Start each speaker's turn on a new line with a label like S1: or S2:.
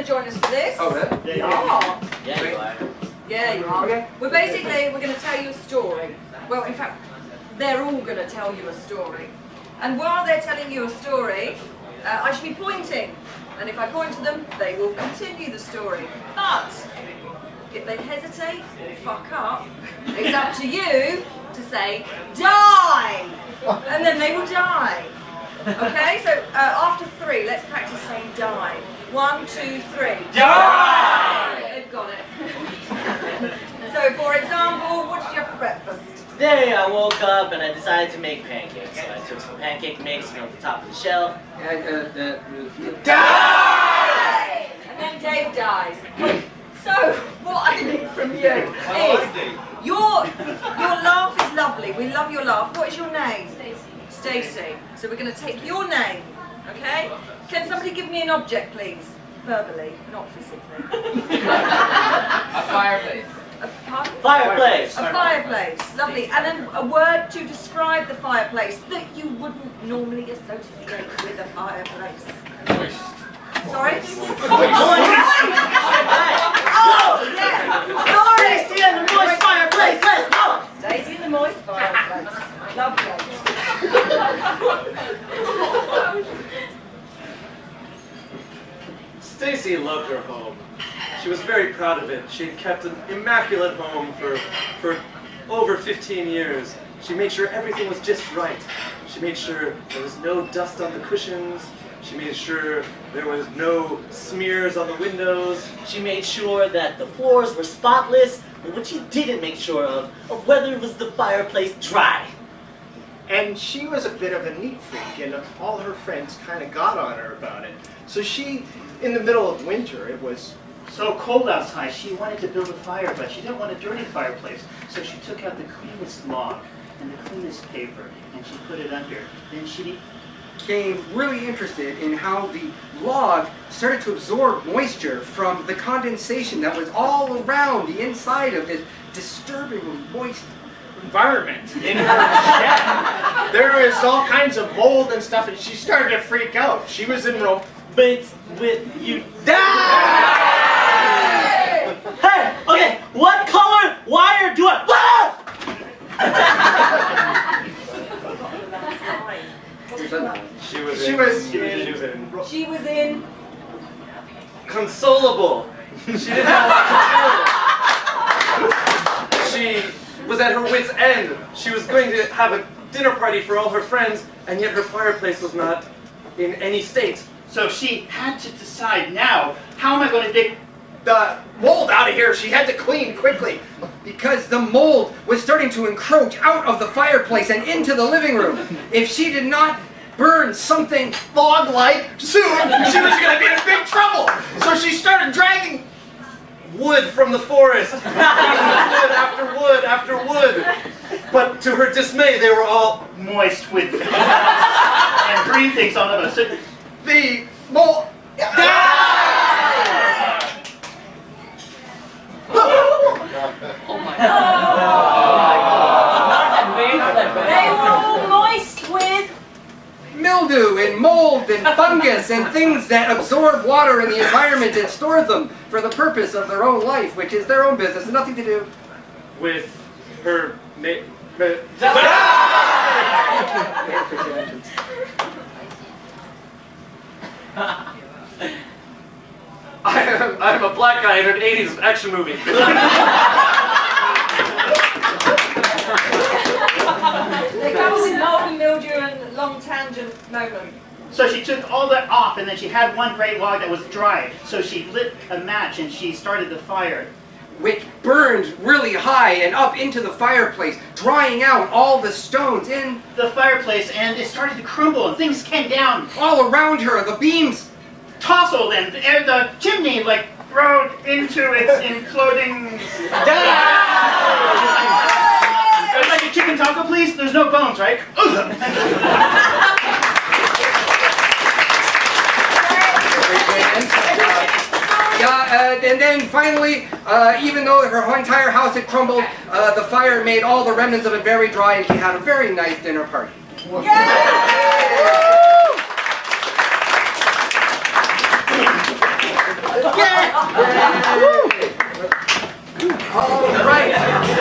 S1: join us for this.
S2: Oh, really?
S1: Yeah, you are.
S3: Yeah, you are.
S1: Yeah, you are.
S2: Okay.
S1: We're going to tell you a story. Well, in fact, they're all going to tell you a story. And while they're telling you a story, I should be pointing. And if I point to them, they will continue the story. But if they hesitate or fuck up, it's up to you to say, die! And then they will die. Okay, so after 3, let's practice saying die. 1, 2, 3.
S3: Die!
S1: They've got it. So, for example, what did you have for breakfast?
S3: Today I woke up and I decided to make pancakes. So I took some pancake mix from the top of the shelf.
S1: Die! And then Dave dies. So, what I need from you is your laugh is lovely. We love your laugh. What is your name? Stacey. So we're going to take your name, okay? Can somebody give me an object, please? Verbally, not physically.
S2: A fireplace.
S1: A pardon?
S3: Fireplace!
S1: A fireplace. Lovely. And then a word to describe the fireplace that you wouldn't normally associate with a fireplace.
S2: Moist.
S1: Sorry?
S3: Oh,
S1: yeah. Sorry.
S3: Stacey and the moist fireplace, let's go!
S1: Stacey in the moist fireplace. Lovely.
S4: Stacey loved her home. She was very proud of it. She had kept an immaculate home for over 15 years. She made sure everything was just right. She made sure there was no dust on the cushions. She made sure there was no smears on the windows.
S3: She made sure that the floors were spotless, but what she didn't make sure of whether was the fireplace dry.
S5: And she was a bit of a neat freak, and all her friends kind of got on her about it. So she, in the middle of winter, it was so cold outside, she wanted to build a fire, but she didn't want a dirty fireplace. So she took out the cleanest log and the cleanest paper, and she put it under. Then she
S2: Became really interested in how the log started to absorb moisture from the condensation that was all around the inside of this disturbingly moist
S5: environment in her shed. There was all kinds of mold and stuff, and she started to freak out. She was in real...
S3: But with you die! Hey, okay, what color wire do I...
S4: She was
S1: in
S4: consolable. She didn't know what to do. She was at her wit's end. She was going to have a dinner party for all her friends, and yet her fireplace was not in any state.
S5: So she had to decide now, how am I going to dig the mold out of here? She had to clean quickly.
S2: because the mold was starting to encroach out of the fireplace and into the living room. If she did not burn something
S5: Log-like, soon she was going to be in big trouble. So she started dragging
S4: Wood from the forest. Wood after wood after wood. But to her dismay, they were all
S5: moist with and green things on them. So the mold...
S1: They were all moist with
S2: mildew and mold and fungus and things that absorb water in the environment and store them for the purpose of their own life, which is their own business and nothing to do
S4: with her I'm a black guy in an 80s action movie.
S1: they come with mold and mildew and long tangent moment.
S5: So she took all that off, and then she had one great log that was dry. So she lit a match and she started the fire.
S2: which burned really high and up into the fireplace, drying out all the stones in
S5: The fireplace, and it started to crumble, and things came down,
S2: all around her, the beams.
S5: tousled, and the chimney like rode into its imploding. I'd like a chicken taco, please. There's no bones, right?
S2: And then finally, even though her entire house had crumbled, the fire made all the remnants of it very dry, and she had a very nice dinner party. All right.